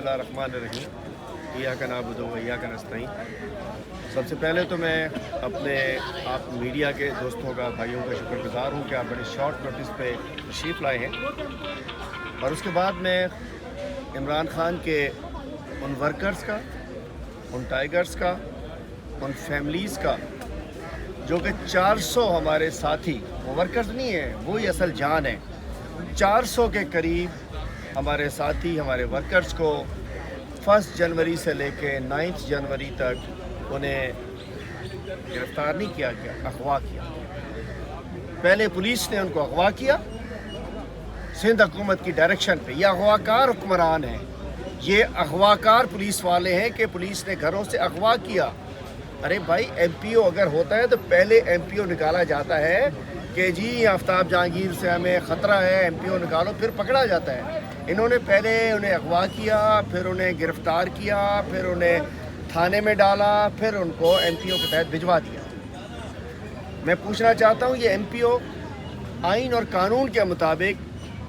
बिस्मिल्लाहिर्रहमानिर्रहीम इय्याका नअबुदु व इय्याका नस्तईन। सबसे पहले तो मैं अपने आप मीडिया के दोस्तों का, भाइयों का शुक्रगुजार हूँ कि आप बड़े शॉर्ट नोटिस पे तशरीफ़ लाए हैं। और उसके बाद मैं इमरान खान के उन वर्कर्स का, उन टाइगर्स का, उन फैमिलीज़ का जो कि 400 हमारे साथी, वो वर्कर्स नहीं हैं, वो ही असल जान है। 400 के करीब हमारे साथी, हमारे वर्कर्स को 1 जनवरी से लेके 9 जनवरी तक उन्हें गिरफ़्तार नहीं किया गया, अगवा किया। पहले पुलिस ने उनको अगवा किया सिंध हुकूमत की डायरेक्शन पे। ये अगवाकार हुक्मरान हैं, ये अगवाकार पुलिस वाले हैं कि पुलिस ने घरों से अगवा किया। अरे भाई, MPO अगर होता है तो पहले MPO निकाला जाता है कि जी आफ्ताब जहांगीर से हमें ख़तरा है, MPO निकालो, फिर पकड़ा जाता है। इन्होंने पहले उन्हें अगवा किया, फिर उन्हें गिरफ़्तार किया, फिर उन्हें थाने में डाला, फिर उनको MPO के तहत भिजवा दिया। मैं पूछना चाहता हूँ, ये MPO आइन और कानून के मुताबिक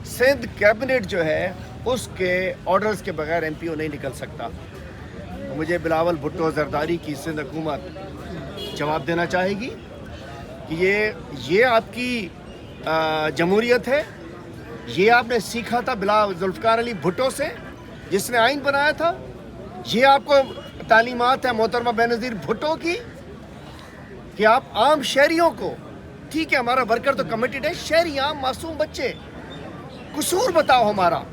सिंध कैबिनेट जो है उसके ऑर्डर्स के बगैर MPO नहीं निकल सकता। तो मुझे बिलावल भुट्टो जरदारी की सिंध हुकूमत जवाब देना चाहेगी कि ये आपकी जमहूरियत है। ये आपने सीखा था जुल्फ़िकार अली भुट्टो से, जिसने आइन बनाया था। ये आपको तालीमात है मोहतरमा बेनज़ीर भुट्टो की कि आप आम शहरियों को, ठीक है हमारा वर्कर तो कमिटेड है, शहरी आम मासूम बच्चे, कसूर बताओ हमारा।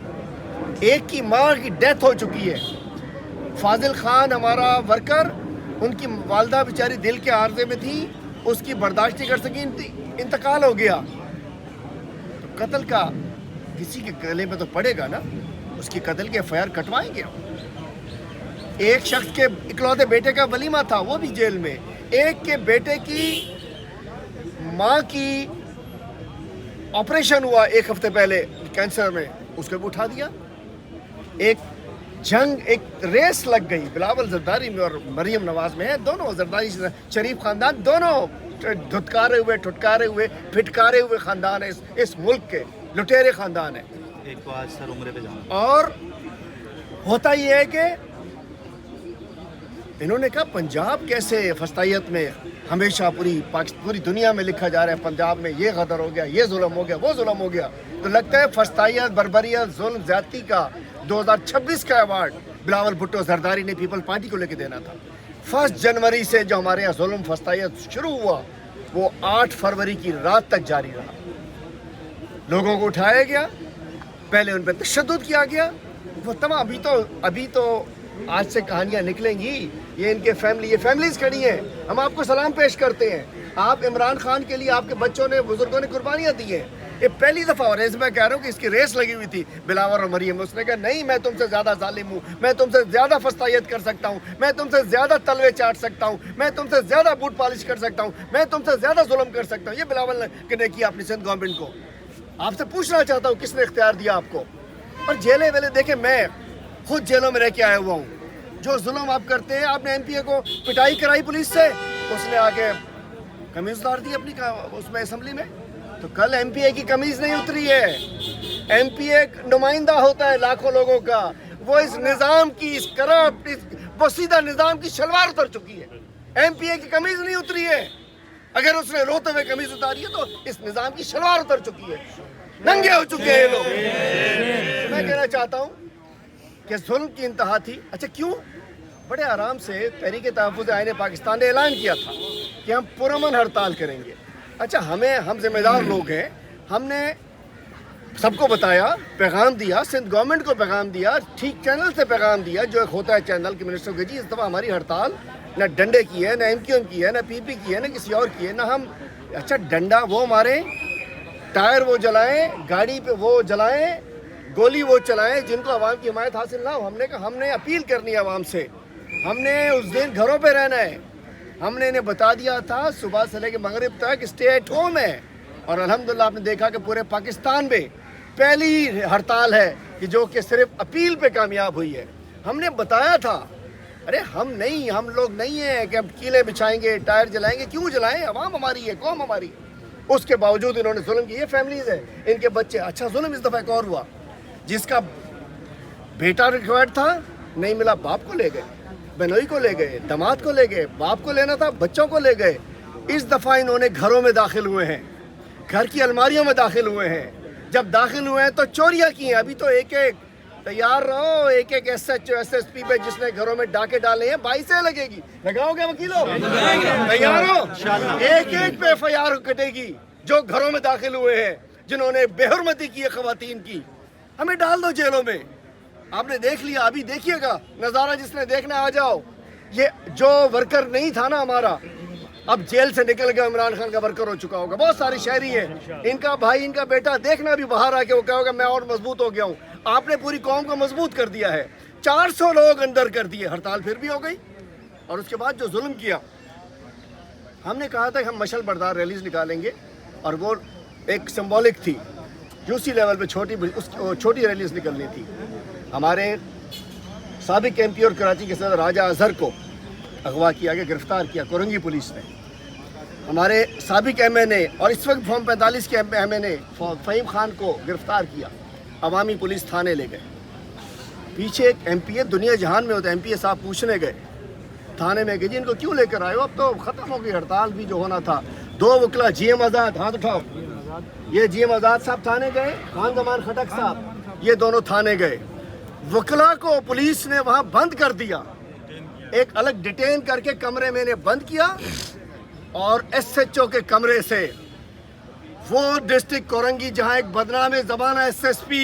एक की माँ की डेथ हो चुकी है, फाजिल खान हमारा वर्कर, उनकी वालदा बेचारी दिल के आर्जे में थी, उसकी बर्दाश्त नहीं कर सकी, इंतकाल हो गया। तो कत्ल का किसी के गले में तो पड़ेगा ना, उसकी कत्ल के FIR कटवाएंगे। एक शख्स के इकलौते बेटे का वलीमा था, वो भी जेल में। एक के बेटे की माँ की ऑपरेशन हुआ 1 हफ्ते पहले कैंसर में, उसको भी उठा दिया। एक रेस लग गई बिलावल जरदारी में और मरियम नवाज में है, दोनों जरदारी शरीफ खानदान, दोनों धुतकारे हुए, ठुटकारे हुए, फिटकारे हुए खानदान है, इस मुल्क के लुटेरे खानदान है। एक तो आज सर उम्रे पे जाना। और होता ये है कि इन्होंने कहा पंजाब कैसे फस्तायत में हमेशा पूरी दुनिया में लिखा जा रहा है, पंजाब में ये गदर हो गया, ये जुल्म हो गया, वो जुल्म हो गया। तो लगता है फस्तायत, बर्बरियत, जुल्म, ज्यादती का 2026 का अवार्ड बिलावल भुट्टो जरदारी ने पीपल पार्टी को लेके देना था। 1 जनवरी से जो हमारे यहाँ जुल्म फस्तायत शुरू हुआ, वो 8 फरवरी की रात तक जारी रहा। लोगों को उठाया गया, पहले उन पर तशद्दुद किया गया। वो तमाम अभी तो आज से कहानियाँ निकलेंगी। ये इनके फैमिलीज़ खड़ी हैं, हम आपको सलाम पेश करते हैं। आप इमरान खान के लिए आपके बच्चों ने, बुजुर्गों ने कुर्बानियाँ दी हैं। ये पहली दफ़ा और मैं कह रहा हूँ कि इसकी रेस लगी हुई थी बिलावल और मरियम। उसने कहा नहीं, मैं तुमसे ज़्यादा जालिम हूँ, मैं तुमसे ज़्यादा फस्तायत कर सकता हूँ, मैं तुमसे ज़्यादा तलवे चाट सकता हूँ, मैं तुमसे ज़्यादा बूट पॉलिश कर सकता हूँ, मैं तुमसे ज़्यादा जुल्म कर सकता हूँ। ये बिलावल ने किया अपनी सिंध गवर्नमेंट को। आपसे पूछना चाहता हूँ, किसने इख्तियार दिया आपको? और जेलें वेले देखें, मैं खुद जेलों में रह के आया हुआ हूँ। जो जुल्म आप करते हैं, आपने MPA को पिटाई कराई पुलिस से, उसने आके कमीज उतार दी अपनी उसमें असेंबली में। तो कल MPA की कमीज नहीं उतरी है। MPA नुमाइंदा होता है लाखों लोगों का, वो इस निज़ाम की, इस करप्ट, इस बसीदा निज़ाम की शलवार उतर चुकी है। MPA की कमीज नहीं उतरी है। अगर उसने रोते हुए कमीज उतारी है तो इस निज़ाम की शलवार उतर चुकी है, नंगे हो चुके हैं लोग। मैं कहना चाहता हूँ कि जुल्म की इंतहा थी। अच्छा, क्यों? बड़े आराम से तहरीक तहफ़्फ़ुज़ आईन पाकिस्तान ने ऐलान किया था कि हम पुरअमन हड़ताल करेंगे। अच्छा, हम जिम्मेदार लोग हैं, हमने सबको बताया, पैगाम दिया, सिंध गवर्नमेंट को पैगाम दिया, ठीक चैनल से पैगाम दिया, जो एक होता है चैनल के मिनिस्टर को, जी इस दफ़ा हमारी हड़ताल ना डंडे की है, ना MQM की है, ना PP की है, ना किसी और की है, ना हम। अच्छा, डंडा वो मारें, टायर वो जलाएं, गाड़ी पे वो जलाएं, गोली वो चलाएं जिनको आवाम की हिमायत हासिल ना हो। हमने कहा हमने अपील करनी है आवाम से, हमने उस दिन घरों पे रहना है। हमने इन्हें बता दिया था सुबह से लेकर मगरिब तक स्टे एट होम है। और अल्हम्दुलिल्लाह आपने देखा कि पूरे पाकिस्तान में पहली हड़ताल है कि जो कि सिर्फ अपील पे कामयाब हुई है। हमने बताया था, अरे हम लोग नहीं हैं कि हम कीले बिछाएंगे, टायर जलाएंगे। क्यों जलाएं? आवाम हमारी है, कौम हमारी है। उसके बावजूद इन्होंने जुल्म किए। फैमिलीज़ है, इनके बच्चे। अच्छा, जुल्म इस दफ़ा एक और हुआ, जिसका बेटा रिक्वायर्ड था, नहीं मिला, बाप को ले गए, बहनोई को ले गए, दामाद को ले गए, बाप को लेना था, बच्चों को ले गए। इस दफ़ा इन्होंने घरों में दाखिल हुए हैं, घर की अलमारियों में दाखिल हुए हैं। जब दाखिल हुए हैं तो चोरियां की हैं। अभी तो एक एक तैयार रहो, एक एक SHO SSP पे जिसने घरों में डाके डाले हैं 22 लगेगी। लगाओगे वकीलों? तैयार हो? एक एक पे FIR कटेगी जो घरों में दाखिल हुए हैं, जिन्होंने बेहुरमती की है खवातीन की। हमें डाल दो जेलों में। आपने देख लिया, अभी देखिएगा नज़ारा, जिसने देखना आ जाओ। ये जो वर्कर नहीं था ना हमारा, अब जेल से निकल गया, इमरान खान का वर्कर हो चुका होगा। बहुत सारे शहरी हैं, इनका भाई, इनका बेटा देखना भी बाहर आके वो कहोगा मैं और मजबूत हो गया हूँ। आपने पूरी कौम को मजबूत कर दिया है। 400 लोग अंदर कर दिए, हड़ताल फिर भी हो गई। और उसके बाद जो जुल्म किया, हमने कहा था कि हम मशल बरदार रैलीज निकालेंगे, और वो एक सिंबॉलिक थी। यूसी लेवल पे छोटी रैलीज निकलनी थी। हमारे साबिक MP और कराची के सदर राजा अजहर को अगवा किया गया, गिरफ्तार किया कोरंगी पुलिस ने। हमारे साबिक MNA और इस वक्त फॉर्म 45 के MNA फ़हीम खान को गिरफ्तार किया, अवामी पुलिस थाने ले गए। पीछे एक MPA दुनिया जहान में होता है, MPA साहब पूछने गए थाने में कि जी इनको क्यों लेकर आए हो, अब तो ख़त्म हो गई हड़ताल भी जो होना था। 2 वकला GM आज़ाद, हाथ उठाओ, ये GM आज़ाद साहब थाने गए, खान जमान खटक साहब, ये दोनों थाने गए। वकला को पुलिस ने वहाँ बंद कर दिया, एक अलग डिटेन करके कमरे में इन्हें बंद किया, और SHO के कमरे से वो डिस्ट्रिक्ट कोरंगी जहां एक बदनाम ज़माना SSP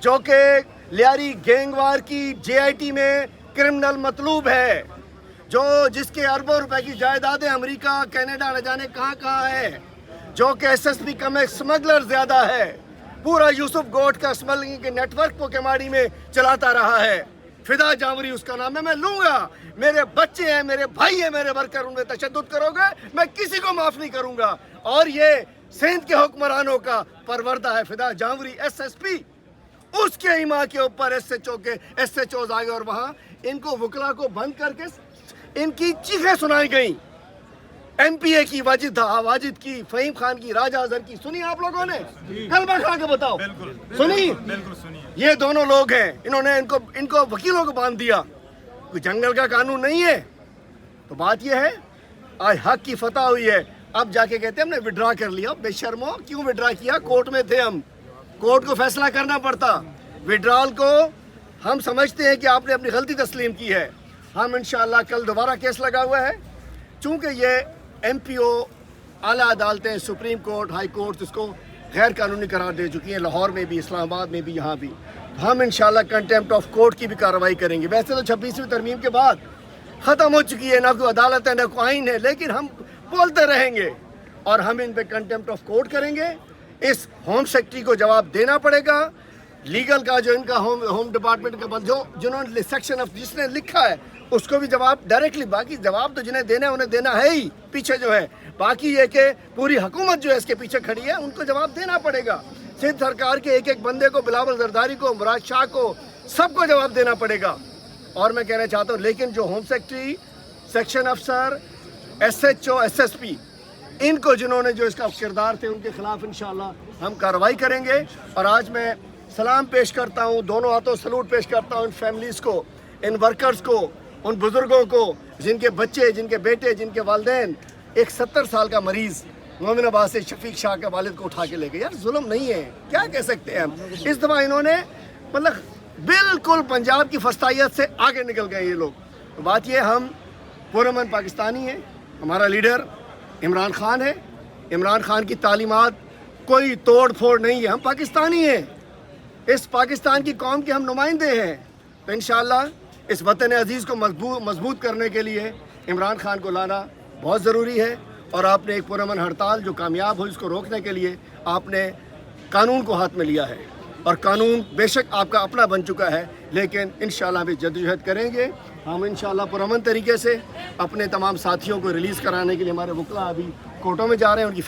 जो कि लियारी गैंगवार की JIT में क्रिमिनल मतलूब है, जो जिसके अरबों रुपए की जायदादें अमेरिका, कनाडा न जाने कहाँ कहाँ है, जो कि SSP का में स्मगलर ज़्यादा है, पूरा यूसुफ गोट का स्मगलिंग के नेटवर्क को केमाड़ी में चलाता रहा है। फिदा जावरी उसका नाम है। मैं लूंगा, मेरे बच्चे हैं, मेरे भाई हैं, मेरे वर्कर, उनमें तशद्दुद करोगे, मैं किसी को माफ नहीं करूंगा। और ये सिंध के हुक्मरानों का परवरदा है फिदा जावरी SSP, उसके इमाम के ऊपर SHOs आ गए, और वहां इनको वकला को बंद करके इनकी चीखें सुनाई गई। MPA की, वाजिद की, फ़हीम खान की, राजा अजहर की सुनी आप लोगों ने? कलमा खा के बताओ, सुनी? ये दोनों लोग हैं, इन्होंने इनको वकीलों को बांध दिया। कोई जंगल का कानून नहीं है। तो बात ये है, आज हक की फतह हुई है। अब जाके कहते हैं हमने विड्रा कर लिया। बेशर्मो, क्यों विड्रा किया? कोर्ट में थे हम, कोर्ट को फैसला करना पड़ता। विड्रॉल को हम समझते हैं कि आपने अपनी गलती तस्लीम की है। हम इंशाअल्लाह कल दोबारा केस लगा हुआ है, चूँकि ये MPO, आला अदालतें, सुप्रीम कोर्ट, हाई कोर्ट इसको गैर कानूनी करार दे चुकी हैं, लाहौर में भी, इस्लामाबाद में भी, यहाँ भी। हम इंशाल्लाह कंटेम्प्ट ऑफ कोर्ट की भी कार्रवाई करेंगे। वैसे तो 26वीं तरमीम के बाद ख़त्म हो चुकी है, ना कोई अदालत है ना कोई आइन है, लेकिन हम बोलते रहेंगे और हम इन पे कंटेम्प्ट ऑफ कोर्ट करेंगे। इस होम सेक्रेटरी को जवाब देना पड़ेगा। लीगल का जो इनका होम डिपार्टमेंट का जो जिन्होंने सेक्शन ऑफ जिसने लिखा है उसको भी जवाब डायरेक्टली, बाकी जवाब तो जिन्हें देना है उन्हें देना है ही, पीछे जो है बाकी ये कि पूरी हुकूमत जो है इसके पीछे खड़ी है, उनको जवाब देना पड़ेगा। सिंध सरकार के एक एक बंदे को, बिलावल जरदारी को, मुराद शाह को, सबको जवाब देना पड़ेगा। और मैं कहना चाहता हूँ, लेकिन जो होम सेक्रेटरी, सेक्शन अफसर, SHO SSP, इनको जिन्होंने जो इसका किरदार थे उनके खिलाफ इंशाअल्लाह हम कार्रवाई करेंगे। और आज मैं सलाम पेश करता हूँ, दोनों हाथों सलूट पेश करता हूँ इन फैमिलीज़ को, इन वर्कर्स को, उन बुज़ुर्गों को जिनके बच्चे, जिनके बेटे, जिनके वालिदैन, एक 70 साल का मरीज़ मोमिनाबाद से शफीक शाह के वालिद को उठा के ले गए। यार जुल्म नहीं है, क्या कह सकते हैं हम। इस दफ़ा इन्होंने मतलब बिल्कुल पंजाब की फस्तायत से आगे निकल गए ये लोग। तो बात ये, हम पुरअमन पाकिस्तानी हैं, हमारा लीडर इमरान खान है, इमरान खान की तालीमात कोई तोड़ फोड़ नहीं है, हम पाकिस्तानी हैं, इस पाकिस्तान की कौम के हम नुमाइंदे हैं। तो इंशाअल्लाह इस वतन अजीज़ को मजबूत करने के लिए इमरान खान को लाना बहुत ज़रूरी है। और आपने एक पुरअमन हड़ताल जो कामयाब हो, इसको रोकने के लिए आपने कानून को हाथ में लिया है, और कानून बेशक आपका अपना बन चुका है, लेकिन इंशाअल्लाह हम जद्दोजहद करेंगे। हम इंशाअल्लाह पुरअमन तरीके से अपने तमाम साथियों को रिलीज़ कराने के लिए, हमारे वकला अभी कोर्टों में जा रहे हैं, उनकी